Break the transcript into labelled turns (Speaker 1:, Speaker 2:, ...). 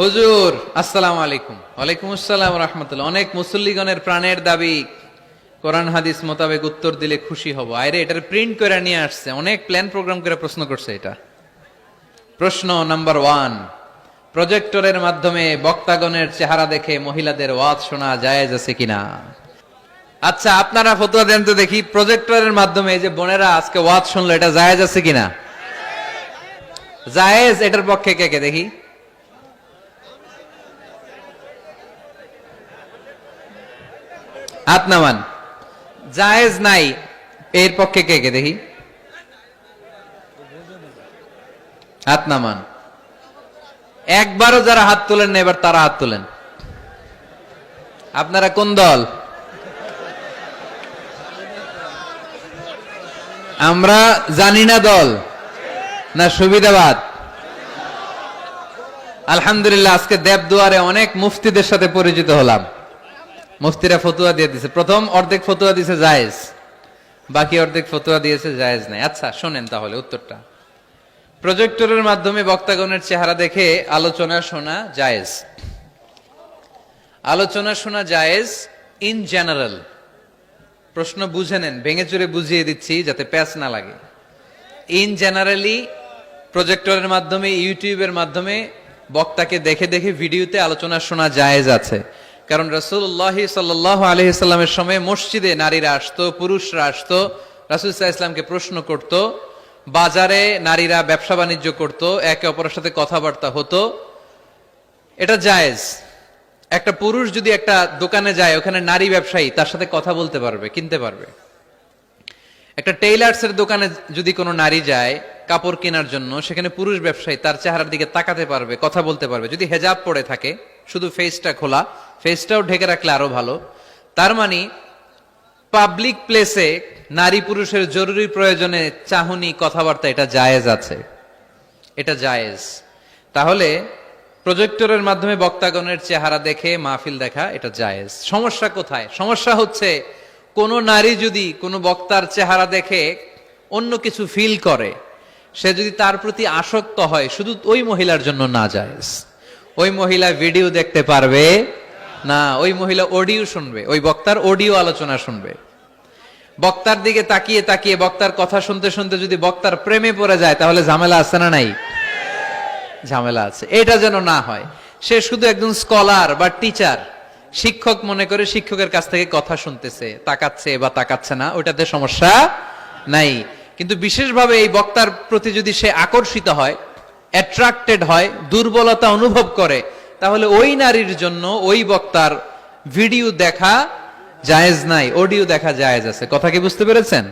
Speaker 1: হুজুর আসসালামু আলাইকুম। ওয়ালাইকুম আসসালাম রাহমাতুল্লাহ। অনেক মুসল্লিগণের প্রাণের দাবি, কোরআন হাদিস মোতাবেক উত্তর দিলে খুশি হব। আরে এটার প্রিন্ট করে নিয়ে আসছে, অনেক প্ল্যান প্রোগ্রাম করে প্রশ্ন করছে। এটা প্রশ্ন নাম্বার 1, প্রজেক্টরের মাধ্যমে বক্তাগণের চেহারা দেখে মহিলাদের ওয়াজ শোনা জায়েজ আছে কিনা? আচ্ছা আপনারা ফতোয়া দেন তো দেখি, প্রজেক্টরের মাধ্যমে যে বোনেরা আজকে ওয়াজ শুনলো এটা জায়েজ আছে কিনা? জায়েজ, এটার পক্ষে কে কে দেখি? হাত নামান। জায়েজ নাই, এর পক্ষে কে কে দেখি? হাত নামান। একবারও যারা হাত তোলেন না এবার তারা হাত তোলেন। আপনারা কোন দল? আমরা জানি না দল না সুবিধাবাদ। আলহামদুলিল্লাহ, আজকে দেবদুয়ারে অনেক মুফতিদের সাথে পরিচিত হলাম। মুফতিরা ফতুয়া দিয়ে দিছে। প্রথম অর্ধেক ফতুয়া দিছে জায়েজ, বাকি অর্ধেক ফতুয়া দিয়েছে জায়েজ নাই। আচ্ছা শোনেন তাহলে উত্তরটা। প্রজেক্টরের মাধ্যমে বক্তাগণের চেহারা দেখে আলোচনা শোনা জায়েজ। আলোচনা শোনা জায়েজ ইন জেনারেল। প্রশ্ন বুঝে নেন, ভেঙে চুরে বুঝিয়ে দিচ্ছি যাতে প্যাচ না লাগে। ইন জেনারেলি প্রজেক্টরের মাধ্যমে, ইউটিউবের মাধ্যমে বক্তাকে দেখে দেখে ভিডিওতে আলোচনা শোনা জায়েজ আছে। কারণ রাসূলুল্লাহ সাল্লাল্লাহু আলাইহি সাল্লামের সময় মসজিদে নারীরা আসতো, পুরুষরা আসতো, রাসূল সাল্লাল্লাহু আলাইহি সাল্লামকে প্রশ্ন করত। বাজারে নারীরা ব্যবসা বাণিজ্য করত, একে অপরের সাথে কথাবার্তা হতো, এটা জায়েজ। একটা পুরুষ যদি একটা দোকানে যায়, ওখানে নারী ব্যবসায়ী তার সাথে কথা বলতে পারবে, কিনতে পারবে। একটা টেইলার্স এর দোকানে যদি কোনো নারী যায় কাপড় কেনার জন্য, সেখানে পুরুষ ব্যবসায়ী তার চেহারার দিকে তাকাতে পারবে, কথা বলতে পারবে, যদি হেজাব পরে থাকে, শুধু ফেসটা খোলা, ফেসটাও ঢেকে রাখলে আরো ভালো। তার মানে পাবলিক প্লেসে নারী পুরুষের জরুরি প্রয়োজনে চাহনি, কথাবার্তা, এটা জায়েজ আছে, এটা জায়েজ। তাহলে প্রজেক্টরের মাধ্যমে বক্তাগণের চেহারা দেখে মাহফিল দেখা এটা জায়েজ। সমস্যা কোথায়? সমস্যা হচ্ছে কোন নারী যদি কোনো বক্তার চেহারা দেখে অন্য কিছু ফিল করে, সে যদি তার প্রতি আসক্ত হয়, শুধু ওই মহিলার জন্য না জায়েজ। ওই মহিলা ভিডিও দেখতে পারবে না, ওই মহিলা অডিও শুনবে, ওই বক্তার অডিও আলোচনা শুনবে। বক্তার দিকে তাকিয়ে তাকিয়ে বক্তার কথা শুনতে শুনতে যদি বক্তার প্রেমে পড়ে যায়, তাহলে ঝামেলা আছে না নাই? ঝামেলা আছে। এটা যেন না হয়। সে শুধু একজন স্কলার বা টিচার, শিক্ষক মনে করে শিক্ষকের কাছ থেকে কথা শুনতেছে, তাকাচ্ছে বা তাকাচ্ছে না, ওটাতে সমস্যা নাই। কিন্তু বিশেষভাবে এই বক্তার প্রতি যদি সে আকর্ষিত হয়, অ্যাট্রাক্টেড হয়, দুর্বলতা অনুভব করে, তাহলে ওই নারীর জন্য ওই বক্তার ভিডিও দেখা জায়েজ নাই, অডিও দেখা জায়েজ আছে। কথা কি বুঝতে পেরেছেন?